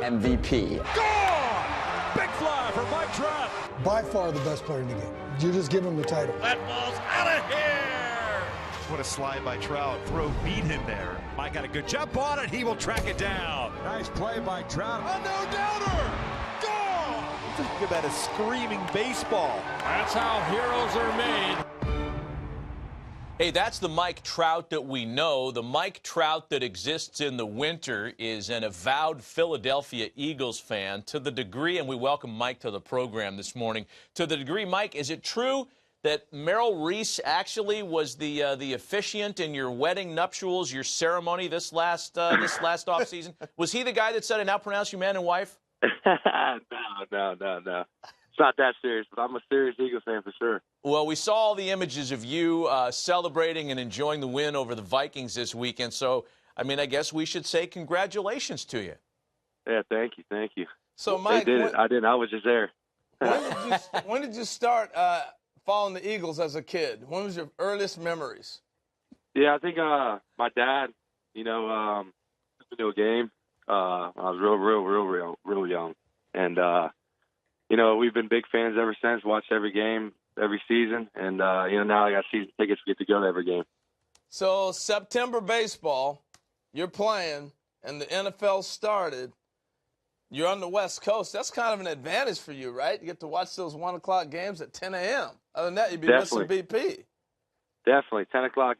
MVP. Gone! Big fly for Mike Trout. By far the best player in the game. You just give him the title. That ball's out of here. What a slide by Trout. Throw beat him there. Mike got a good jump on it. He will track it down. Nice play by Trout. A no-doubter. Gone! Think about a screaming baseball. That's how heroes are made. Hey, that's the Mike Trout that we know. The Mike Trout that exists in the winter is an avowed Philadelphia Eagles fan to the degree, and we welcome Mike to the program this morning, to the degree, Mike, is it true that Merrill Reese actually was the officiant in your wedding nuptials, your ceremony this last offseason? Was he the guy that said, "I now pronounce you man and wife"? No. It's not that serious, but I'm a serious Eagles fan for sure. Well, we saw all the images of you celebrating and enjoying the win over the Vikings this weekend. So, I mean, I guess we should say congratulations to you. Yeah, thank you. So, Mike, they did it. I didn't. I was just there. When did you start following the Eagles as a kid? When was your earliest memories? Yeah, I think my dad, took me to a game. I was real young, and we've been big fans ever since. Watched every game, every season, and now I got season tickets. We get to go to every game. So September baseball, you're playing, and the NFL started. You're on the West Coast. That's kind of an advantage for you, right? You get to watch those 1 o'clock games at 10 a.m. Other than that, you'd be missing BP. Definitely, 10 o'clock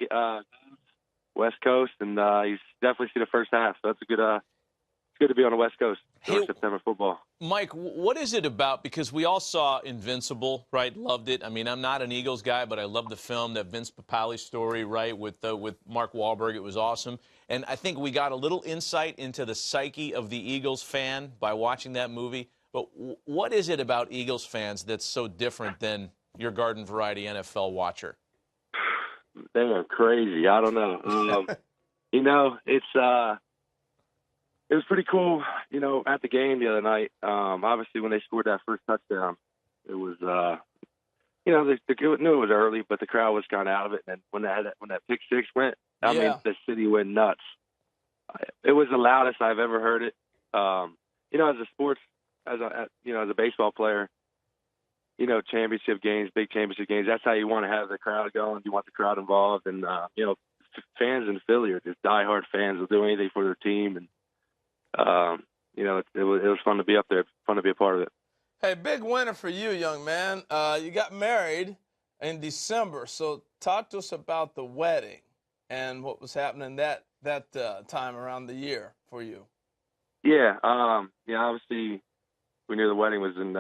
West Coast, and you definitely see the first half. So that's a good. It's good to be on the West Coast during September football. Mike, what is it about? Because we all saw Invincible, right? Loved it. I mean, I'm not an Eagles guy, but I love the film, that Vince Papale story, right, with Mark Wahlberg. It was awesome. And I think we got a little insight into the psyche of the Eagles fan by watching that movie. But what is it about Eagles fans that's so different than your garden variety NFL watcher? They are crazy. I don't know. It was pretty cool, at the game the other night. Obviously, when they scored that first touchdown, it was, they knew it was early, but the crowd was kind of out of it. And when that pick six went, I mean, the city went nuts. It was the loudest I've ever heard it. As a baseball player, championship games, big championship games, that's how you want to have the crowd going. You want the crowd involved. And, fans in Philly are just diehard fans. Will do anything for their team. And, it was fun to be up there, fun to be a part of it. Hey, big winner for you, young man. You got married in December. So talk to us about the wedding and what was happening that time around the year for you. Yeah. Obviously we knew the wedding was in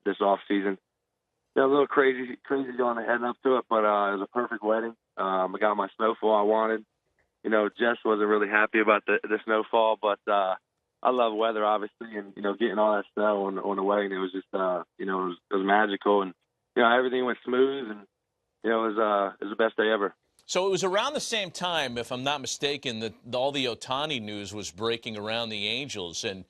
this off season. A little crazy going heading up to it, but it was a perfect wedding. I got my snowfall I wanted. Jess wasn't really happy about the snowfall, but I love weather, obviously, and getting all that snow on the wedding, it was just it was magical, and everything went smooth, and it was the best day ever. So it was around the same time, if I'm not mistaken, that all the Ohtani news was breaking around the Angels, and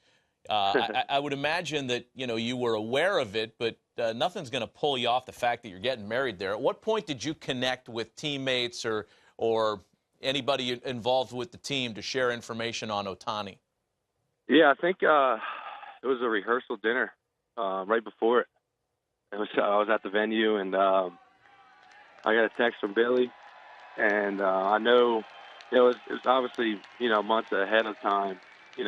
I would imagine that you were aware of it, but nothing's going to pull you off the fact that you're getting married there. At what point did you connect with teammates or anybody involved with the team to share information on Ohtani? Yeah, I think it was a rehearsal dinner right before it. I was at the venue, and I got a text from Billy, and I know it was obviously months ahead of time. He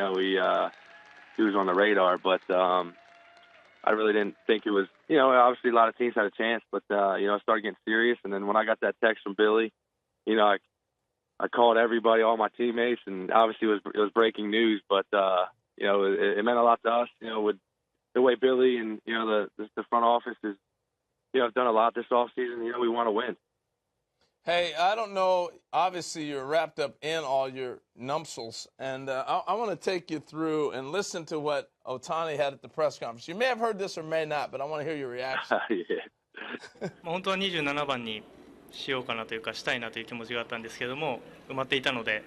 was on the radar, but I really didn't think it was. Obviously a lot of teams had a chance, but I started getting serious, and then when I got that text from Billy, I called everybody, all my teammates, and obviously it was breaking news, but it meant a lot to us. With the way Billy and the front office is, have done a lot this offseason. We want to win. Hey, I don't know. Obviously, you're wrapped up in all your nuptials, and I want to take you through and listen to what Ohtani had at the press conference. You may have heard this or may not, but I want to hear your reaction. Yeah. 本当は27番にしようかなというかしたいなという気持ちがあったんですけども埋まっていたので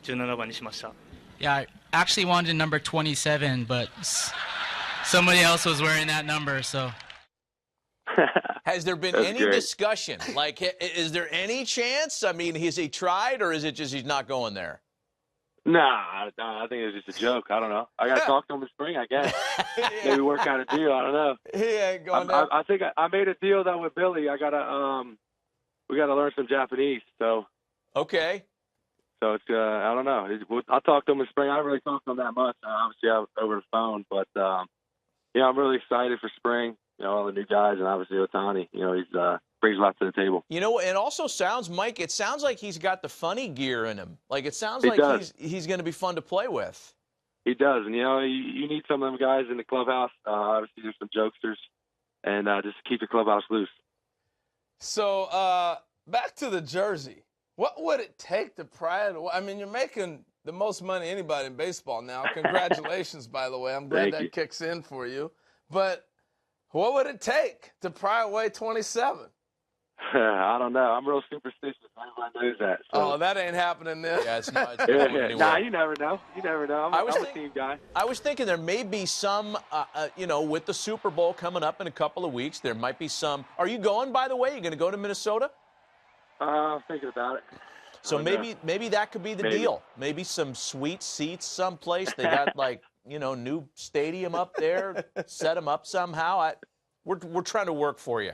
17番にしました。Yeah, I actually wanted number 27, but somebody else was wearing that number, so. Has there been any discussion? Like, is there any chance? I mean, has he tried, or is it just he's not going there? Nah, I think it was just a joke. I don't know. I got to talk to him in spring, I guess. Maybe work out a deal. I don't know. He ain't going there. I think I made a deal though with Billy. We got to learn some Japanese. So Okay. So it's I don't know. I'll talk to him in spring. I don't really talk to him that much. Obviously, over the phone, but yeah, I'm really excited for spring. You know, all the new guys, and obviously Ohtani. You know, he's brings a lot to the table. You know, it also sounds, Mike, it sounds like he's got the funny gear in him. Like, it sounds like he's going to be fun to play with. He does, and you know, you need some of them guys in the clubhouse. Obviously, there's some jokesters, and just keep the clubhouse loose. So back to the jersey. What would it take to pry it away? I mean, you're making the most money anybody in baseball now. Congratulations, by the way. I'm glad that kicks in for you. But what would it take to pry away 27? I don't know. I'm real superstitious. Everybody knows that. So. Oh, that ain't happening then. Yeah, it's not. Nah, you never know. You never know. I'm a team guy. I was thinking there may be some, you know, with the Super Bowl coming up in a couple of weeks, there might be some. Are you going, by the way? Are you going to go to Minnesota? I'm thinking about it. So maybe that could be the deal. Maybe some sweet seats someplace. They got, like, you know, new stadium up there. Set them up somehow. We're trying to work for you.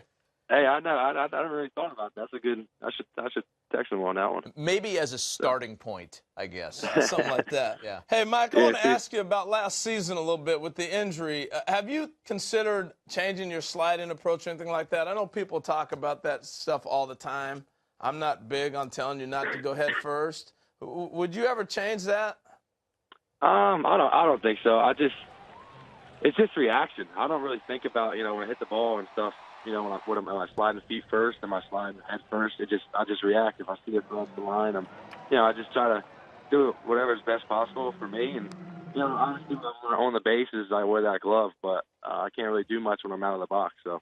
Hey, I know. I never really thought about that. That's a good. I should text him on that one. Maybe as a starting point, I guess. Something like that. Yeah. Hey, Mike, I want to ask you about last season a little bit with the injury. Have you considered changing your sliding approach or anything like that? I know people talk about that stuff all the time. I'm not big on telling you not to go head first. Would you ever change that? I don't think so. It's just reaction. I don't really think about, you know, when I hit the ball and stuff. You know, am I sliding feet first? Am I sliding head first? I just react. If I see it across the line, I just try to do whatever is best possible for me. And you know, honestly, when I'm on the bases, I wear that glove, but I can't really do much when I'm out of the box. So.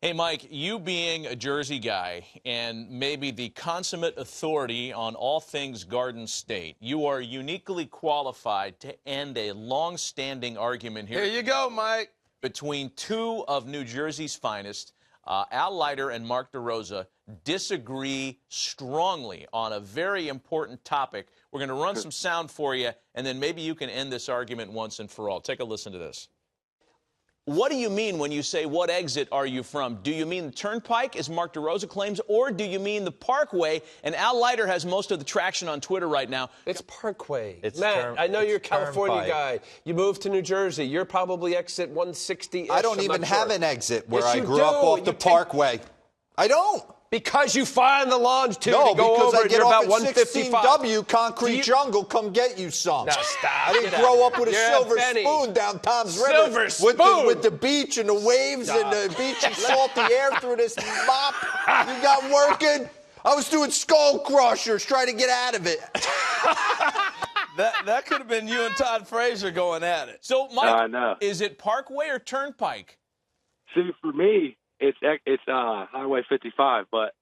Hey, Mike, you being a Jersey guy and maybe the consummate authority on all things Garden State, you are uniquely qualified to end a long-standing argument here. Here you go, Mike. Between two of New Jersey's finest, Al Leiter and Mark DeRosa, disagree strongly on a very important topic. We're going to run some sound for you, and then maybe you can end this argument once and for all. Take a listen to this. What do you mean when you say, what exit are you from? Do you mean the Turnpike, as Mark DeRosa claims, or do you mean the Parkway? And Al Leiter has most of the traction on Twitter right now. It's Parkway. It's Matt, I know you're a California Turnpike. guy. You moved to New Jersey. You're probably exit 160-ish. I don't even have an exit where Yes, I you grew do. up off the You Parkway. I don't. Because you find the longitude No, to go because over I and get you're off about at 155. 16W, Concrete Jungle, come get you some. No, stop. I didn't Get grow out up with a You're silver Benny. spoon down Tom's Silver River spoon. with the beach and the waves and the beachy salty air through this mop you got working. I was doing skull crushers trying to get out of it. That could have been you and Todd Frazier going at it. So, Mike, I know. Is it Parkway or Turnpike? See, for me, it's Highway 55, but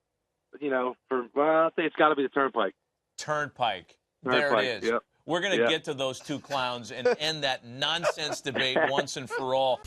you know, I'll say it's got to be the Turnpike. Turnpike. There it is. Yep. We're going to get to those two clowns and end that nonsense debate once and for all.